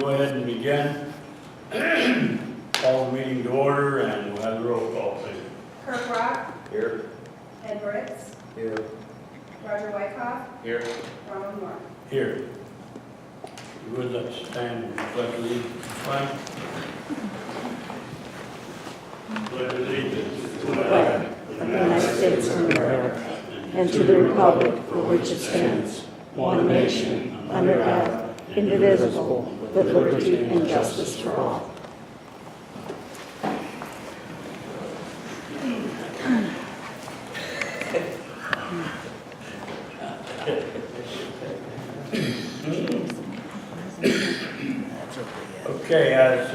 go ahead and begin. Call the meeting to order, and we'll have the roll call, please. Kirk Rock, Here. Ed Ritz, Here. Roger Wyckoff, Here. Ronald Moore. Here. You would let's stand and pledge allegiance to the flag. Pledge allegiance to the flag of the United States of America, and to the republic for which it stands, one nation, under God, indivisible, with liberty and justice for all. Okay, as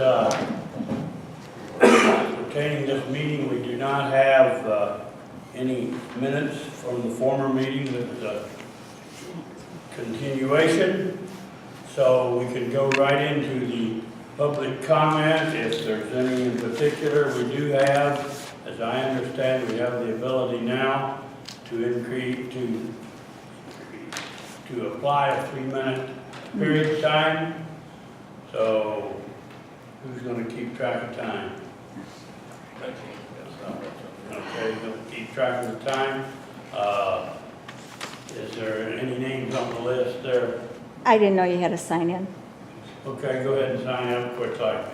pertaining this meeting, we do not have any minutes from the former meeting. This is a continuation, so we can go right into the public comment if there's any in particular. We do have, as I understand, we have the ability now to increase, to apply a 3-minute period of time. So who's going to keep track of time? Okay, we'll keep track of the time. Is there any names on the list there? I didn't know you had to sign in. Okay, go ahead and sign up quick like.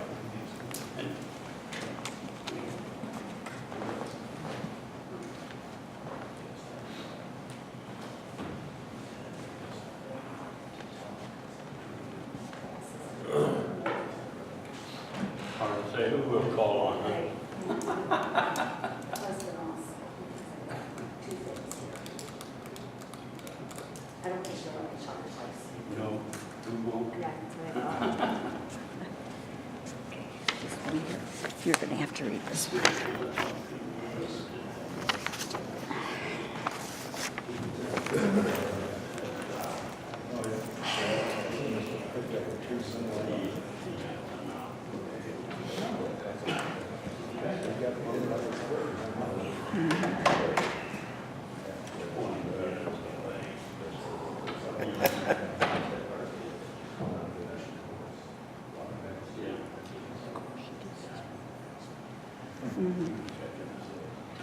Hard to say who we'll call on. I don't think she'll let me shop her place. No, who won't? Yeah, that's what I thought. You're going to have to read this one.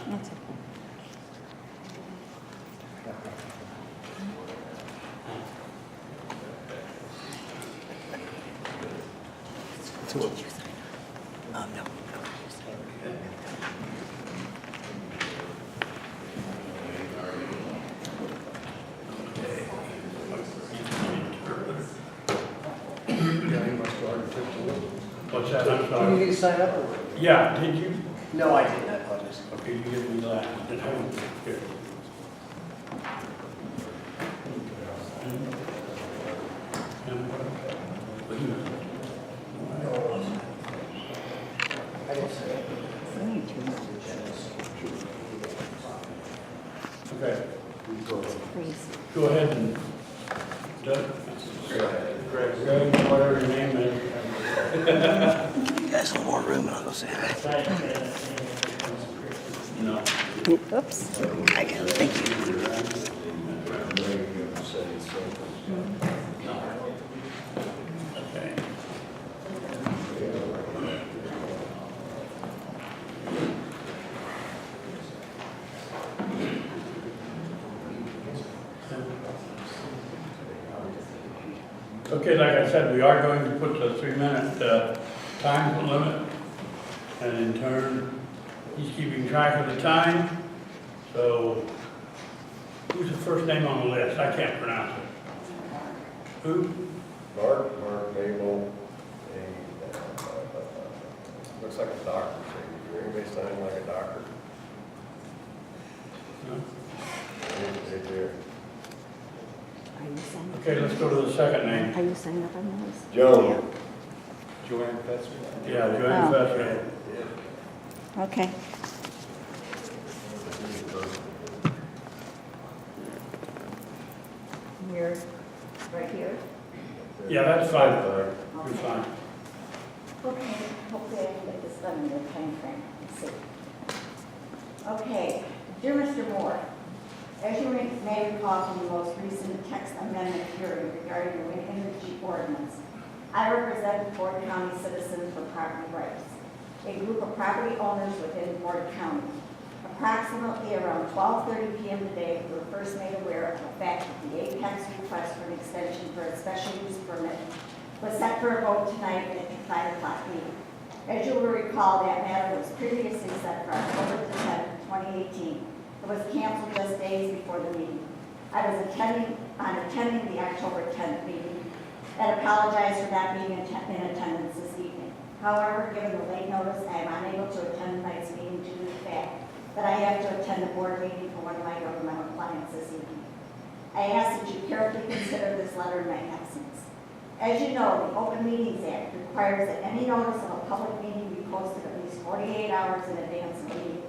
That's okay. No. What's that? I'm Do you sorry. need to sign up or? Yeah, did you? No, I didn't, I apologize. Okay, you give me that. Here. I didn't sign up. Okay, Please. go ahead and, Doug? Greg, whatever your name is. You guys a little more room, and I'll go say hi. No. Oops. I got it. Thank you. Okay. Okay, like I said, we are going to put the 3-minute time limit, and in turn, he's keeping track of the time. So, who's the first name on the list? I can't pronounce it. Who? Mark Mabel, looks like a doctor signature. Anybody sign like a doctor? No? Right there. Are you signing? Okay, let's go to the second name. Are you signing up on those? Joan. Joanne Fetzer? Yeah, Joanne Oh. Fetzer. Okay. You're right here. Yeah, that's fine. You're fine. Okay, hopefully I can get this done in the time frame. Let's see. Okay, dear Mr. Moore, as you may recall from the most recent text amendment hearing regarding the wind energy ordinance, I represent Ford County Citizens for Property Rights, a group of property owners within Ford County. Approximately around 12:30 p.m. today, we were first made aware of the fact that the Apex request for an extension for a special use permit was set for a vote tonight at the 5 o'clock meeting. As you will recall, that matter was previously set for October 10, 2018. It was canceled just days before the meeting. I was attending the October 10th meeting and apologize for not being in attendance this evening. However, given the late notice, I am unable to attend tonight's meeting due to the fact that I have to attend a board meeting for one of my governmental clients this evening. I ask that you carefully consider this letter in my absence. As you know, the Open Meetings Act requires that any notice of a public meeting be posted at least 48 hours in advance of the meeting.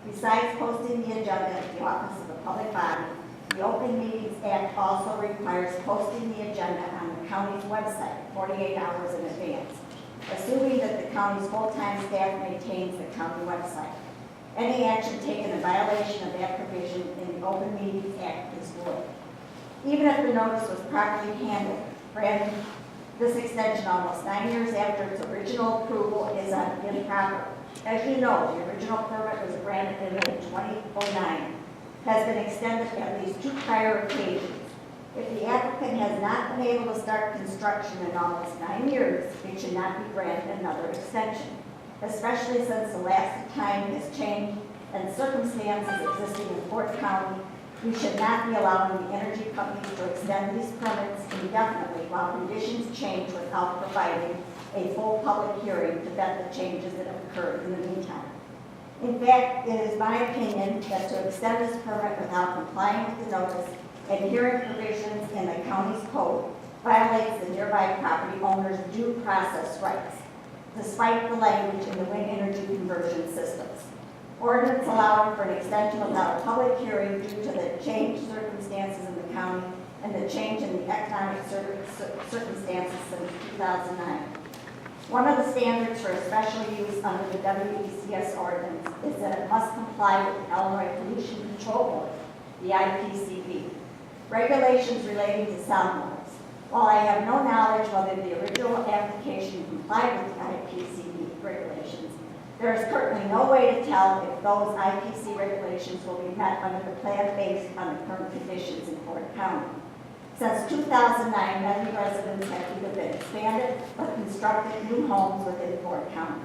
Besides posting the agenda at the office of the public body, the Open Meetings Act also requires posting the agenda on the county's website 48 hours in advance, assuming that the county's full-time staff maintains the county website. Any action taken in violation of that provision in the Open Meetings Act is void. Even if the notice was properly handled, granting this extension almost 9 years after its original approval is improper. As you know, the original permit was granted in 2009, has been extended at least 2 prior occasions. If the applicant has not been able to start construction in almost 9 years, it should not be granted another extension, especially since the last time has changed and circumstances existing in Fort County. We should not be allowing the energy companies to extend these permits indefinitely while conditions change without providing a full public hearing to vet the changes that have occurred in the meantime. In fact, it is my opinion that to extend this permit without complying with the notice and hearing provisions in the county's code violates the nearby property owner's due process rights, despite the language in the wind energy conversion systems. Ordinance allowing for an extension without a public hearing due to the changed circumstances in the county and the change in the economic circumstances since 2009. One of the standards for a special use under the WECS ordinance is that it must comply with the Illinois Pollution Control Board, the IPCB, regulations relating to sound levels. While I have no knowledge whether the original application complied with the IPCB regulations, there is currently no way to tell if those IPC regulations will be met under the plan based on the current conditions in Fort County. Since 2009, many residents have either been expanded or constructed new homes within Fort County.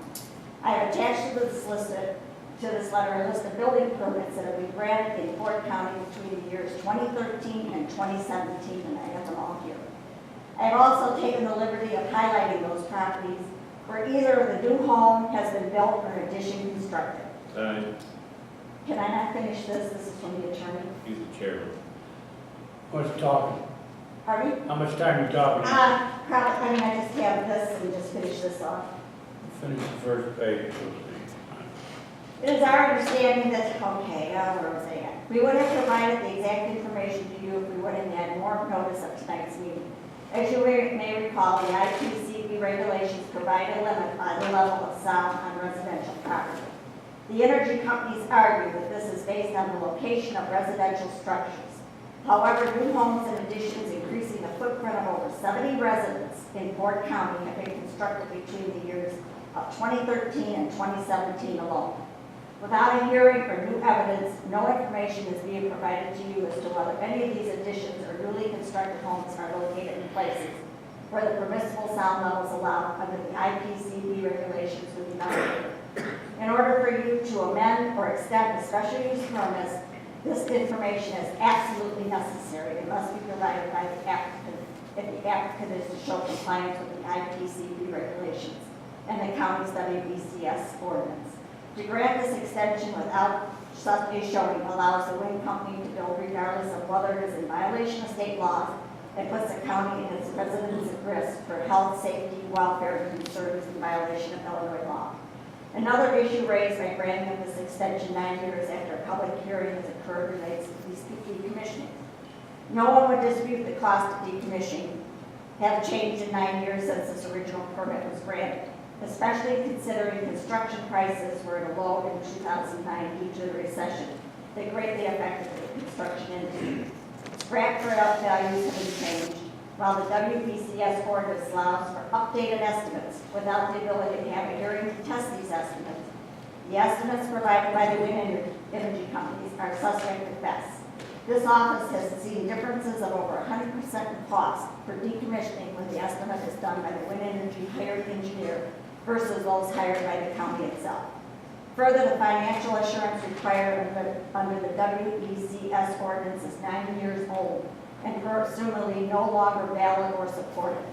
I have attached to this letter a list of building permits that have been granted in Fort County between the years 2013 and 2017, and I have them all here. I have also taken the liberty of highlighting those properties where either the new home has been built or an addition constructed. Can I not finish this? This is from the attorney. He's the chairman. What's talking? Pardon me? How much time you talking? Probably, I just have this and just finish this off. Finish the first page. It is our understanding that, okay, where was I at? We would have provided the exact information to you if we would have had more notice of tonight's meeting. As you may recall, the IPCB regulations provide a limit on the level of sound on residential property. The energy companies argue that this is based on the location of residential structures. However, new homes and additions increasing the footprint of over 70 residents in Fort County have been constructed between the years of 2013 and 2017 alone. Without a hearing or new evidence, no information is being provided to you as to whether any of these additions or newly constructed homes are located in places where the permissible sound levels allowed under the IPCB regulations would be violated. In order for you to amend or extend the special use permits, this information is absolutely necessary. It must be provided by the applicant if the applicant is to show compliance with the IPCB regulations and the county's WECS ordinance. To grant this extension without such a showing allows the wind company to build regardless of whether it is in violation of state laws and puts the county and its residents at risk for health, safety, welfare, and concerns in violation of Illinois law. Another issue raised by granting of this extension 9 years after a public hearing has occurred relates to decommissioning. No one would dispute the cost of decommissioning have changed in 9 years since this original permit was granted, especially considering construction prices were at a low in 2009 due to the recession that greatly affected the construction industry. Scrap values have been changed. while the WBCS ordinance allows for updated estimates without the ability to have a hearing to test these estimates. The estimates provided by the wind energy companies are suspect at best. This office has seen differences of over 100% in cost for decommissioning when the estimate is done by the wind energy hired engineer versus those hired by the county itself. Further, the financial assurance required under the WBCS ordinance is 9 years old and presumably no longer valid or supported.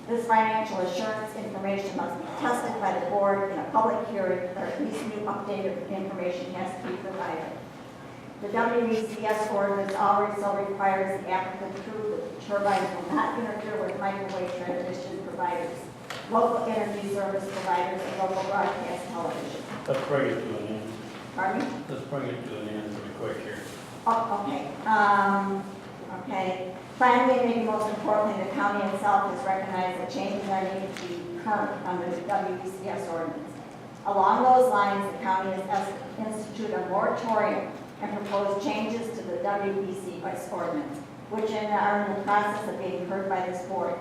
This financial assurance information must be tested by the board in a public hearing, or at least new updated information has to be provided. The WBCS ordinance also requires the applicant to prove that the turbines will not interfere with microwave transmission providers, local energy service providers, and local broadcast television. Let's bring it to an end. Pardon me? Let's bring it to an end pretty quick here. Oh, okay. Okay. Finally, and maybe most importantly, the county itself has recognized that changes are needed to be current under the WBCS ordinance. Along those lines, the county has instituted a moratorium and proposed changes to the WBCS ordinance, which are in the process of being heard by this board.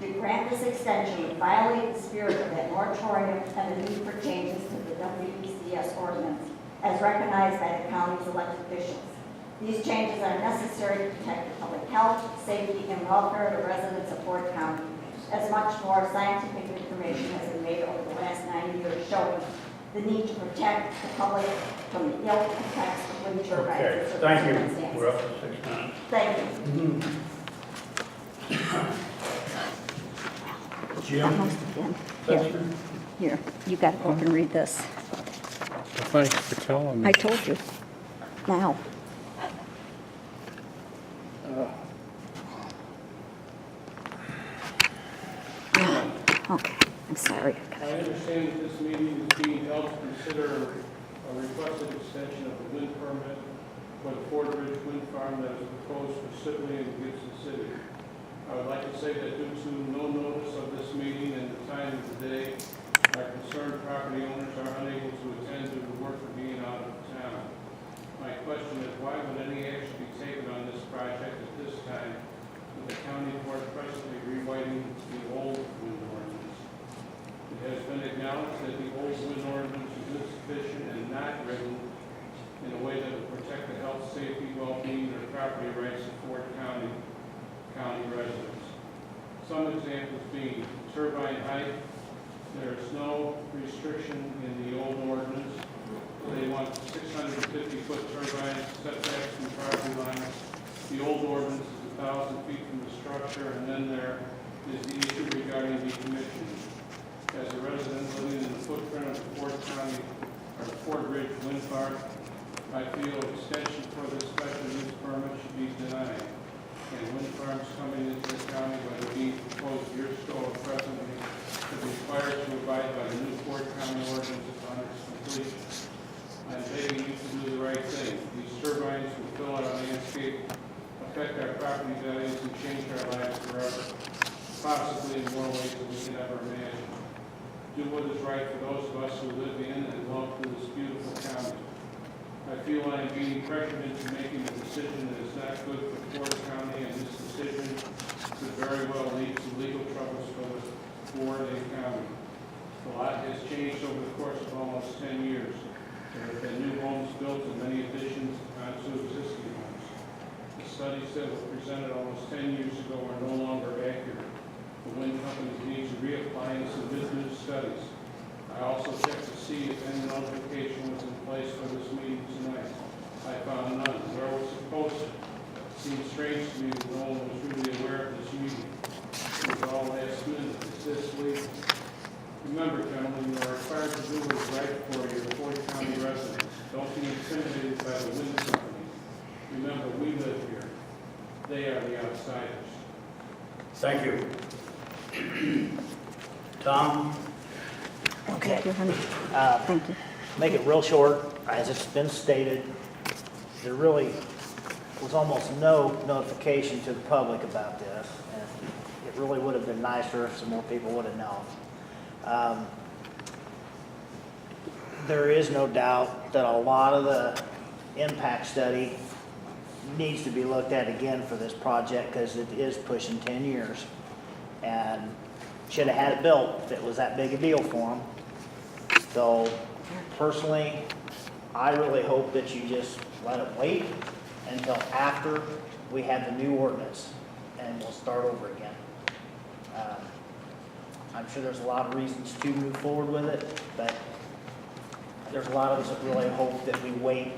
To grant this extension would violate the spirit of that moratorium and the need for changes to the WBCS ordinance, as recognized by the county's elected officials. These changes are necessary to protect the public health, safety, and welfare of the residents of Ford County, as much more scientific information has been made over the last 9 years showing the need to protect the public from the ill effects of wind turbines. Okay, in certain thank you. circumstances. We're up to 6 minutes. Thank you. Jim? Almost again. Here, Sexton? here, you got to go up and read this. Thanks for telling me. I told you. Now. Okay, I'm sorry. I understand that this meeting is being held to consider a requested extension of the wind permit for the Ford Ridge Wind Farm that is proposed for Sibley and Gibson City. I would like to say that due to no notice of this meeting and the time of the day, our concerned property owners are unable to attend due to work for being out of town. My question is, why would any action be taken on this project at this time, with the county court presently rewriting the old wind ordinance? It has been acknowledged that the old wind ordinance is insufficient and not written in a way that would protect the health, safety, well-being, or property rights of Ford County residents. Some examples being turbine height. There is no restriction in the old ordinance. They want 650-foot turbines, setbacks from property lines. The old ordinance is 1,000 feet from the structure, and then there is the issue regarding decommissioning. As a resident living in the footprint of the Ford Ridge Wind Farm, I feel extension for this special use permit should be denied. And wind farms coming into the county, whether being proposed years ago or presently, should be required to abide by the new Ford County ordinance upon its completion. I'm begging you to do the right thing. These turbines will fill out our landscape, affect our property values, and change our lives forever, possibly in more ways than we can ever imagine. Do what is right for those of us who live in and belong to this beautiful county. I feel I am being pressured into making a decision that is not good for Ford County, and this decision could very well lead to legal troubles for Ford and county. A lot has changed over the course of almost 10 years. There have been new homes built and many additions onto existing homes. The studies that were presented almost 10 years ago are no longer accurate. The wind companies need to reapply and submit new studies. I also checked to see if any notification was in place for this meeting tonight. I found none. Where was it posted? It seems strange to me that no one was really aware of this meeting. It was all last minute. It's this week. Remember, gentlemen, you are required to do what is right for your Ford County residents. Don't be intimidated by the wind companies. Remember, we live here. They are the outsiders. Thank you. Tom? Okay. Thank you, honey. Thank you. Make it real short, as it's been stated, there really was almost no notification to the public about this. And it really would have been nicer if some more people would have known. There is no doubt that a lot of the impact study needs to be looked at again for this project because it is pushing 10 years. And should have had it built if it was that big a deal for them. So personally, I really hope that you just let it wait until after we have the new ordinance and we'll start over again. I'm sure there's a lot of reasons to move forward with it, but there's a lot of us that really hope that we wait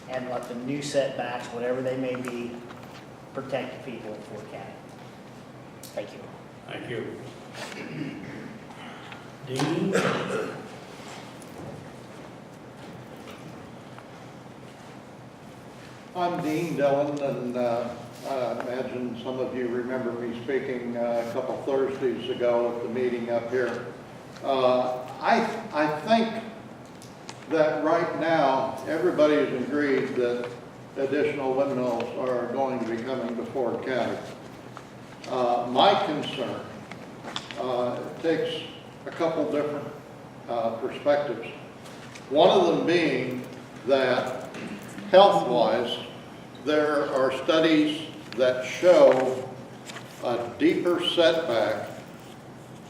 and let the new setbacks, whatever they may be, protect the people of Ford County. Thank you. Thank you. Dean? I'm Dean Dillon, and I imagine some of you remember me speaking a couple Thursdays ago at the meeting up here. I think that right now, everybody has agreed that additional windmills are going to be coming to Ford County. My concern takes a couple different perspectives. One of them being that health-wise, there are studies that show a deeper setback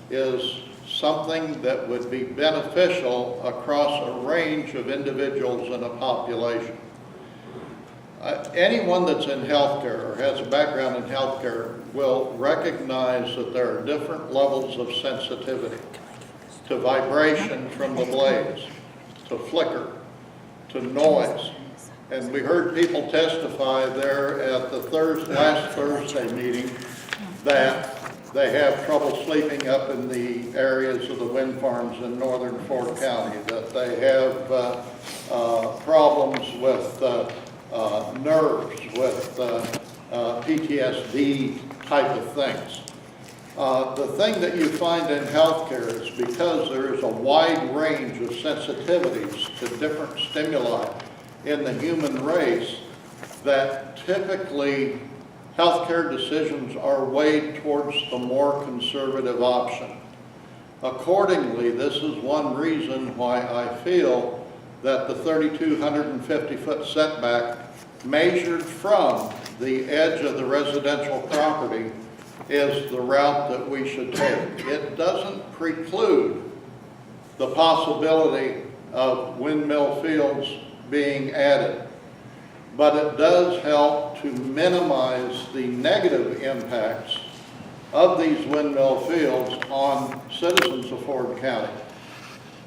is something that would be beneficial across a range of individuals in a population. Anyone that's in healthcare or has a background in healthcare will recognize that there are different levels of sensitivity to vibration from the blades, to flicker, to noise. And we heard people testify there at the last Thursday meeting that they have trouble sleeping up in the areas of the wind farms in northern Ford County, that they have problems with nerves, with PTSD type of things. The thing that you find in healthcare is because there is a wide range of sensitivities to different stimuli in the human race, that typically healthcare decisions are weighed towards the more conservative option. Accordingly, this is one reason why I feel that the 3,250-foot setback measured from the edge of the residential property is the route that we should take. It doesn't preclude the possibility of windmill fields being added, but it does help to minimize the negative impacts of these windmill fields on citizens of Ford County.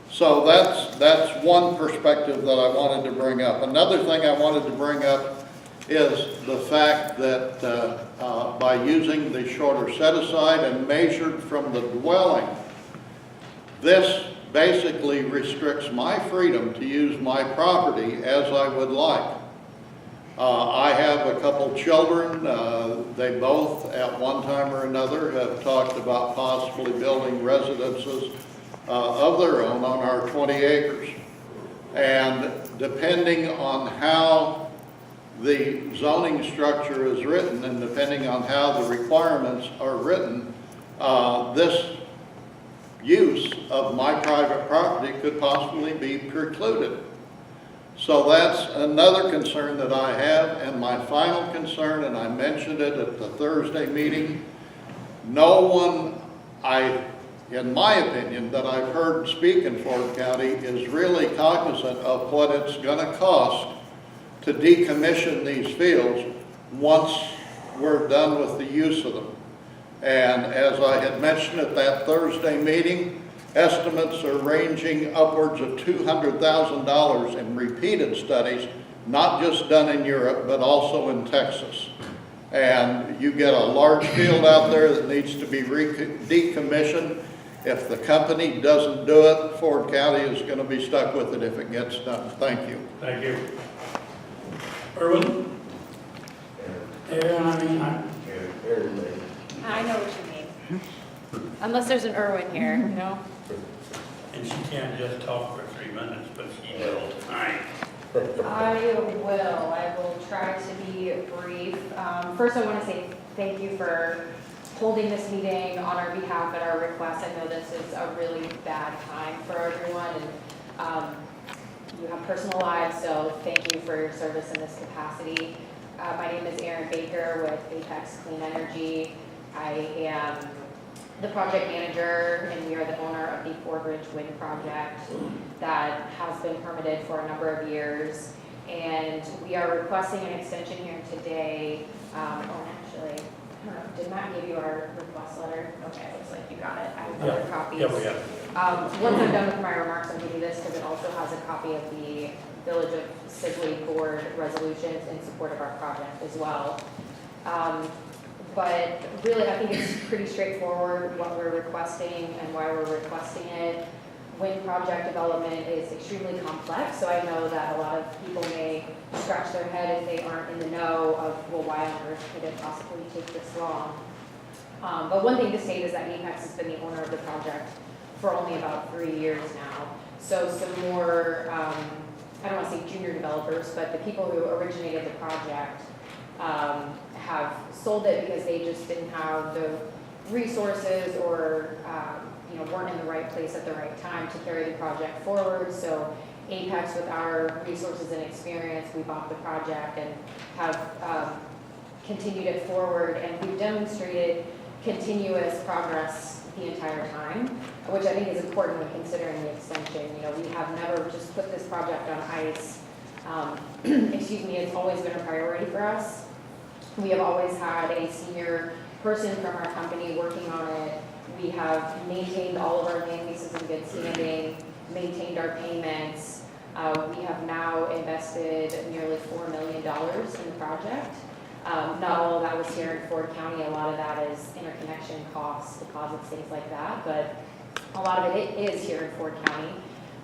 So that's one perspective that I wanted to bring up. Another thing I wanted to bring up is the fact that by using the shorter set-aside and measured from the dwelling, this basically restricts my freedom to use my property as I would like. I have a couple children. They both, at one time or another, have talked about possibly building residences of their own on our 20 acres. And depending on how the zoning structure is written and depending on how the requirements are written, this use of my private property could possibly be precluded. So that's another concern that I have. And my final concern, and I mentioned it at the Thursday meeting, no one, in my opinion, that I've heard speak in Ford County is really cognizant of what it's going to cost to decommission these fields once we're done with the use of them. And as I had mentioned at that Thursday meeting, estimates are ranging upwards of $200,000 in repeated studies, not just done in Europe, but also in Texas. And you get a large field out there that needs to be decommissioned. If the company doesn't do it, Ford County is going to be stuck with it if it gets done. Thank you. Thank you. Erwin? I know what you mean. Unless there's an Irwin here, you know? And she can't just talk for 3 minutes, but she will tonight. I will try to be brief. First, I want to say thank you for holding this meeting on our behalf at our request. I know this is a really bad time for everyone, and you have personal lives, so thank you for your service in this capacity. My name is Erin Baker with Apex Clean Energy. I am the project manager, and we are the owner of the Ford Ridge Wind Project that has been permitted for a number of years. And we are requesting an extension here today. Actually, I don't know, did Matt give you our request letter? Okay, looks like you got it. I have other copies. Yeah, we have. Once I'm done with my remarks, I'll give you this because it also has a copy of the Village of Sibley Board resolutions in support of our project as well. But really, I think it's pretty straightforward what we're requesting and why we're requesting it. Wind project development is extremely complex, so I know that a lot of people may scratch their head if they aren't in the know of, well, why on earth could it possibly take this long? But one thing to state is that Apex has been the owner of the project for only about 3 years now. So some more, I don't want to say junior developers, but the people who originated the project have sold it because they just didn't have the resources or weren't in the right place at the right time to carry the project forward. So Apex, with our resources and experience, we bought the project and have continued it forward, and we've demonstrated continuous progress the entire time, which I think is important when considering the extension. We have never just put this project on ice. Excuse me, it's always been a priority for us. We have always had a senior person from our company working on it. We have maintained all of our land leases in good standing, maintained our payments. We have now invested nearly $4 million in the project. Not all of that was here in Ford County. A lot of that is interconnection costs, deposits, things like that, but a lot of it is here in Ford County.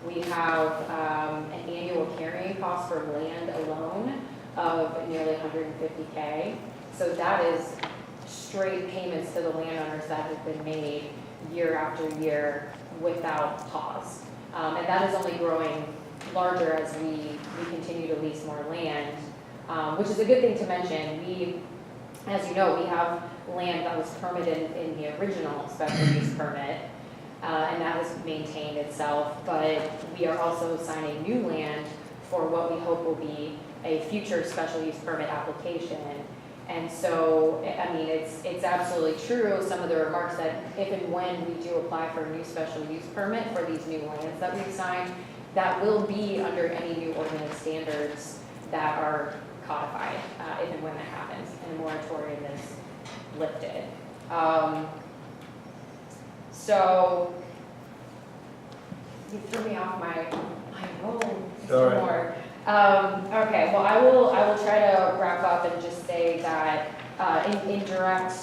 We have an annual carrying cost for land alone of nearly $150K. So that is straight payments to the landowners that have been made year after year without pause. And that is only growing larger as we continue to lease more land, which is a good thing to mention. We, as you know, we have land that was permitted in the original special use permit, and that has maintained itself, but we are also signing new land for what we hope will be a future special use permit application. And so, I mean, it's absolutely true, some of the remarks that if and when we do apply for a new special use permit for these new lands that we've signed, that will be under any new ordinance standards that are codified, if and when that happens, and the moratorium is lifted. So, you threw me off my roll some more. Okay, well, I will try to wrap up and just say that in direct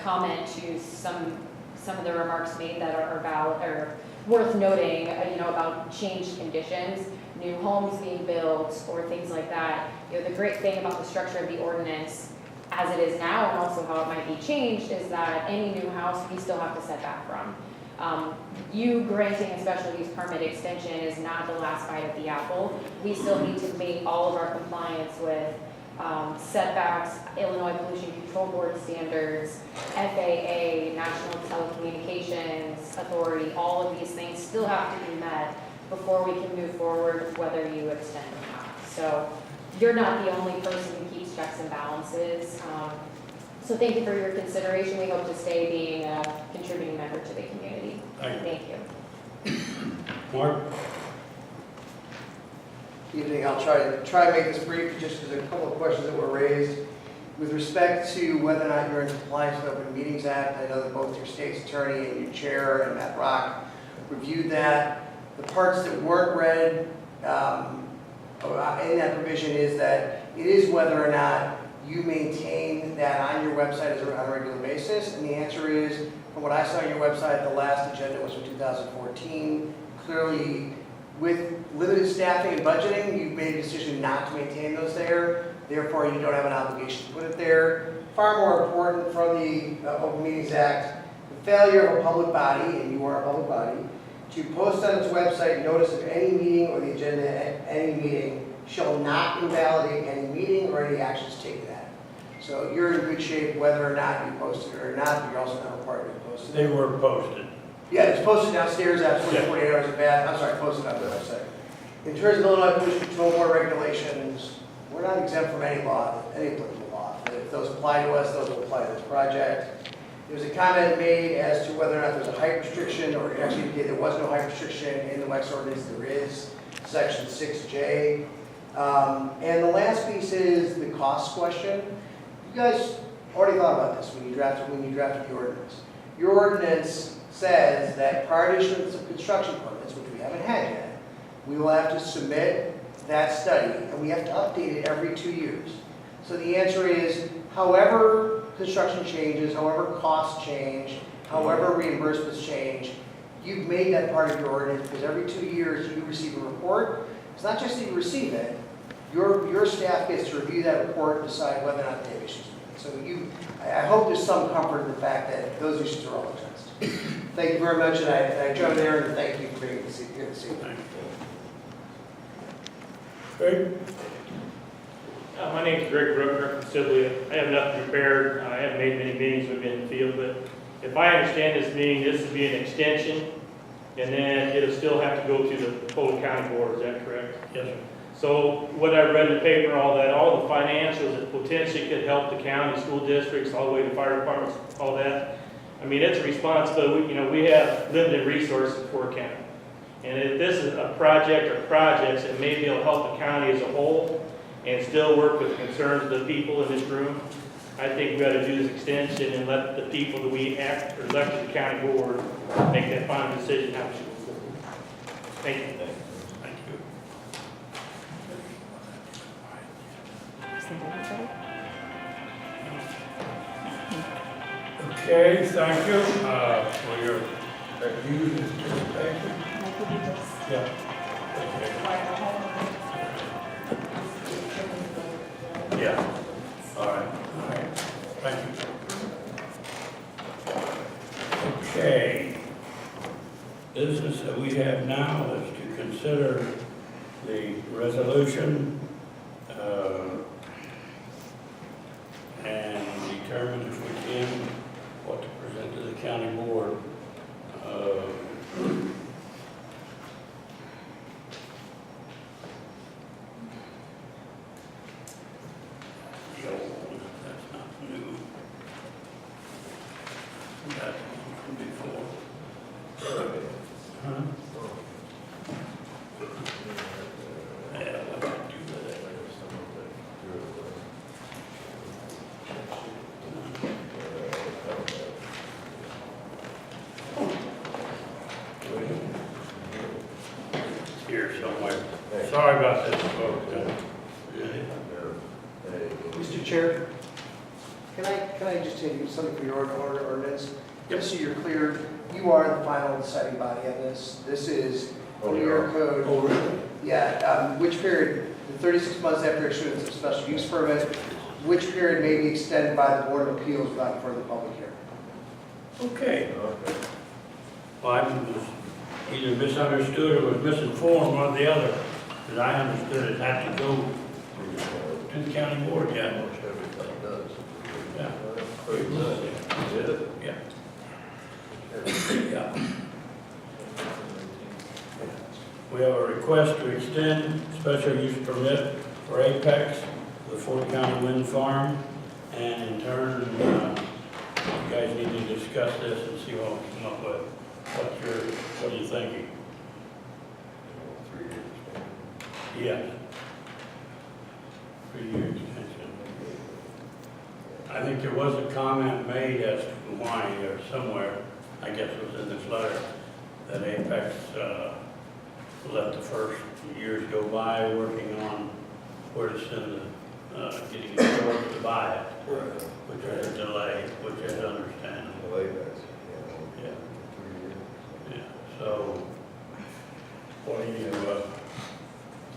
comment to some of the remarks made that are valid or worth noting, about changed conditions, new homes being built or things like that. The great thing about the structure of the ordinance as it is now, and also how it might be changed, is that any new house we still have to set back from. You granting a special use permit extension is not the last bite of the apple. We still need to meet all of our compliance with setbacks, Illinois Pollution Control Board standards, FAA, National Telecommunications Authority. All of these things still have to be met before we can move forward, whether you extend or not. So you're not the only person who keeps checks and balances. So thank you for your consideration. We hope to stay being a contributing member to the community. Thank you. Mark? Evening, I'll try to make this brief just because a couple of questions that were raised. With respect to whether or not you're in compliance with the Open Meetings Act, I know that both your state's attorney and your chair and Matt Brock reviewed that. The parts that weren't read in that provision is that it is whether or not you maintain that on your website on a regular basis, and the answer is, from what I saw on your website, the last agenda was from 2014. Clearly, with limited staffing and budgeting, you've made a decision not to maintain those there. Therefore, you don't have an obligation to put it there. Far more important from the Open Meetings Act, the failure of a public body, and you are a public body, to post on its website notice of any meeting or the agenda at any meeting shall not invalidate any meeting or any actions taken at it. So you're in good shape whether or not you posted it or not, but you're also not required to post it. They were posted. Yeah, it's posted downstairs after 48 hours of bad. I'm sorry, posted on the website. In terms of Illinois Pollution Control Board regulations, we're not exempt from any law, any applicable law. If those apply to us, those will apply to this project. There was a comment made as to whether or not there's a height restriction, or actually indicated there was no height restriction in the WEX ordinance. There is, section 6J. And the last piece is the cost question. You guys already thought about this when you drafted the ordinance. Your ordinance says that prior to issuance of construction permits, which we haven't had yet, we will have to submit that study, and we have to update it every 2 years. So the answer is, however construction changes, however costs change, however reimbursements change, you've made that part of your ordinance, because every 2 years you receive a report. It's not just that you receive it, your staff gets to review that report and decide whether or not they have issues with it. So I hope there's some comfort in the fact that those issues are all addressed. Thank you very much, and I join there, and thank you for being here this evening. Greg? My name is Greg Bruckner from Sibley. I have nothing prepared. I haven't made many meetings with in the field, but if I understand this meeting, this would be an extension, and then it'll still have to go to the Fulton County Board. Is that correct? Yes, sir. So what I read in the paper, all the financials that potentially could help the county, school districts, all the way to fire departments, all that. I mean, it's a responsibility. We have limited resources in Fort County. And if this is a project or projects that maybe will help the county as a whole and still work with the concerns of the people in this room, I think we ought to do this extension and let the people that we elect to the county board make that final decision how to move forward. Thank you. Thank you. Okay, thank you for your views and participation. Yeah. Yeah. All right. Thank you. Okay. Business that we have now is to consider the resolution and determine if we can what to present to the county board. The old one, that's not new. That's from before. Huh? Yeah, I could do that. Here somewhere. Sorry about this, folks. Mr. Chair, can I just tell you something for your ordinance? Just so you're clear, you are the final deciding body on this. This is New York Code. Oh, really? Yeah, which period, the 36 months after issuance of special use permit, which period may be extended by the Board of Appeals without further public hearing. Okay. Well, I was either misunderstood or was misinformed, one or the other, because I understood it had to go to the county board, yeah. Almost everything does. Yeah. Did it? Yeah. Yeah. We have a request to extend special use permit for Apex, the Fort County Wind Farm, and in turn, you guys need to discuss this and see what we come up with. What are you thinking? 3 years. Yes. 3-year extension. I think there was a comment made as to why, or somewhere, I guess it was in this letter, that Apex let the first years go by working on where to send the, getting the stores to buy it, which is a delay, which is understandable. Delay that's, Yeah. 3 years. Yeah, so, what do you think?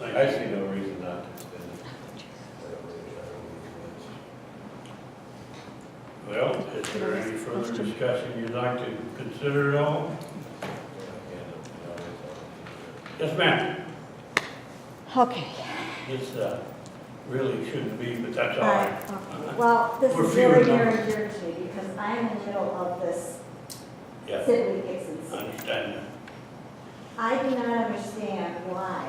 I see no reason not to extend it. Well, is there any further discussion you'd like to consider at all? Yes, ma'am. Okay. This really shouldn't be, but that's all right. Well, this We're is fewer very near numbers. and dear to me because I'm in the middle of this Yeah, Sibley Dixon. I understand that. I do not understand why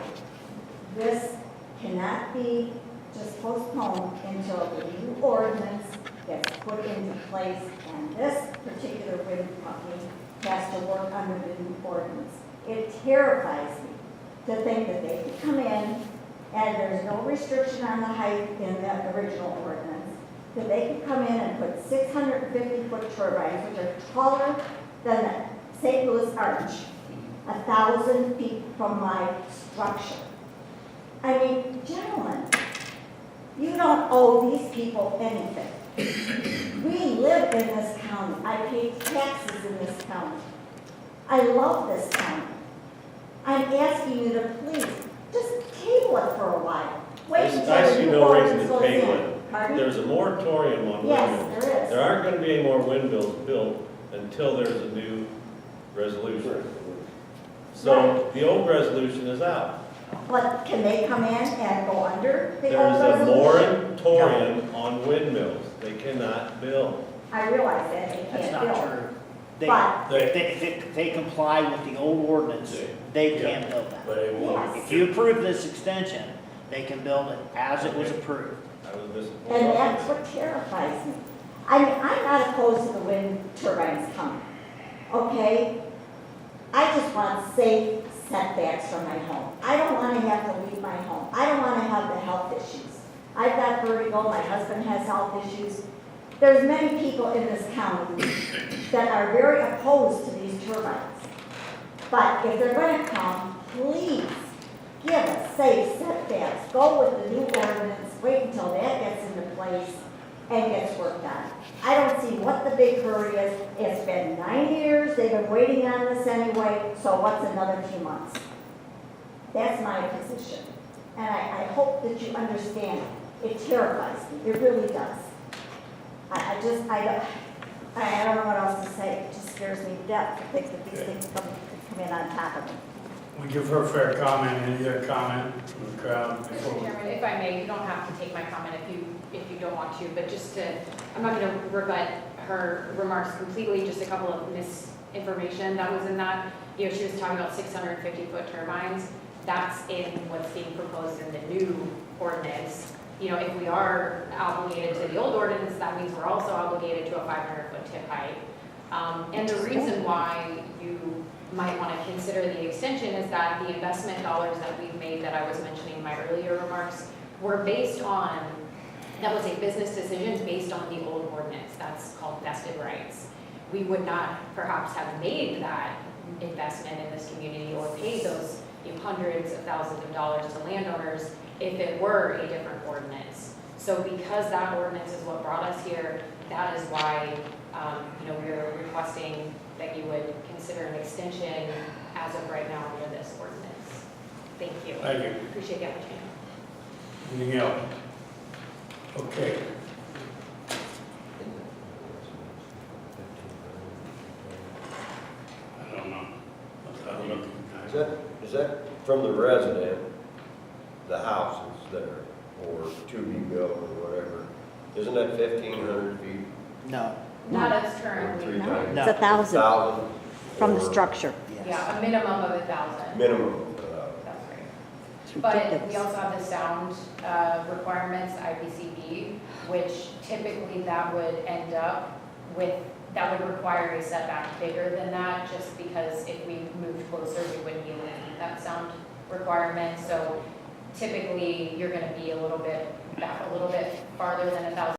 this cannot be just postpone until the new ordinance gets put into place, and this particular wind company has to work under the new ordinance. It terrifies me to think that they could come in, and there's no restriction on the height in the original ordinance, that they could come in and put 650-foot turbines, which are taller than the St. Louis Arch, 1,000 feet from my structure. I mean, gentlemen, you don't owe these people anything. We live in this county. I pay taxes in this county. I love this county. I'm asking you to please, just table it for a while. Wait I until see the new no reason ordinance to goes table in. it. Pardon? There's a moratorium on Yes, windmills. there is. There aren't going to be any more windmills built until there's a new resolution. So the old resolution is out. But can they come in and go under the There old is a resolution? moratorium on windmills. They cannot build. I realize that they That's can't not build. true. They, But- if they comply with the old ordinance, they can build that. But it won't. Yes. If you approve this extension, they can build it as it was approved. I was And disappointed. that's what terrifies me. I mean, I'm not opposed to the wind turbines coming, okay? I just want safe setbacks from my home. I don't want to have to leave my home. I don't want to have the health issues. I've got vertigo, my husband has health issues. There's many people in this county that are very opposed to these turbines. But if they're going to come, please give us safe setbacks. Go with the new ordinance, wait until that gets into place and gets worked on. I don't see what the big hurry is. It's been 9 years, they've been waiting on this anyway, so what's another 2 months? That's my position. And I hope that you understand. It terrifies me, it really does. I don't know what else to say. It just scares me to death to think that these things come in on top of me. We give her fair comment, any other comment from the crowd before Mr. we? Chairman, if I may, you don't have to take my comment if you don't want to, but just to, I'm not going to rebut her remarks completely, just a couple of misinformation that was in that. You know, she was talking about 650-foot turbines. That's in what's being proposed in the new ordinance. You know, if we are obligated to the old ordinance, that means we're also obligated to a 500-foot tip height. And the reason why you might want to consider the extension is that the investment dollars that we've made that I was mentioning in my earlier remarks were based on, that was a business decision based on the old ordinance. That's called vested rights. We would not perhaps have made that investment in this community or paid those hundreds of thousands of dollars to landowners if it were a different ordinance. So because that ordinance is what brought us here, that is why we're requesting that you would consider an extension as of right now under this ordinance. Thank you. Thank you. Appreciate the opportunity. Anything else? Okay. I don't know. I don't know. Is that from the resident, the house is there, or to be built or whatever? Isn't that 1,500 feet? No. Not as Or currently. 3 No. times? It's 1,000 1,000 from the or structure. Yes. Yeah, a minimum of 1,000. Minimum. That's right. It's But we ridiculous. also have the sound requirements, IPCB, which typically that would end up with, that would require a setback bigger than that, just because if we moved closer, we wouldn't be able to meet that sound requirement. So typically, you're going to be a little bit back, a little bit farther than 1,000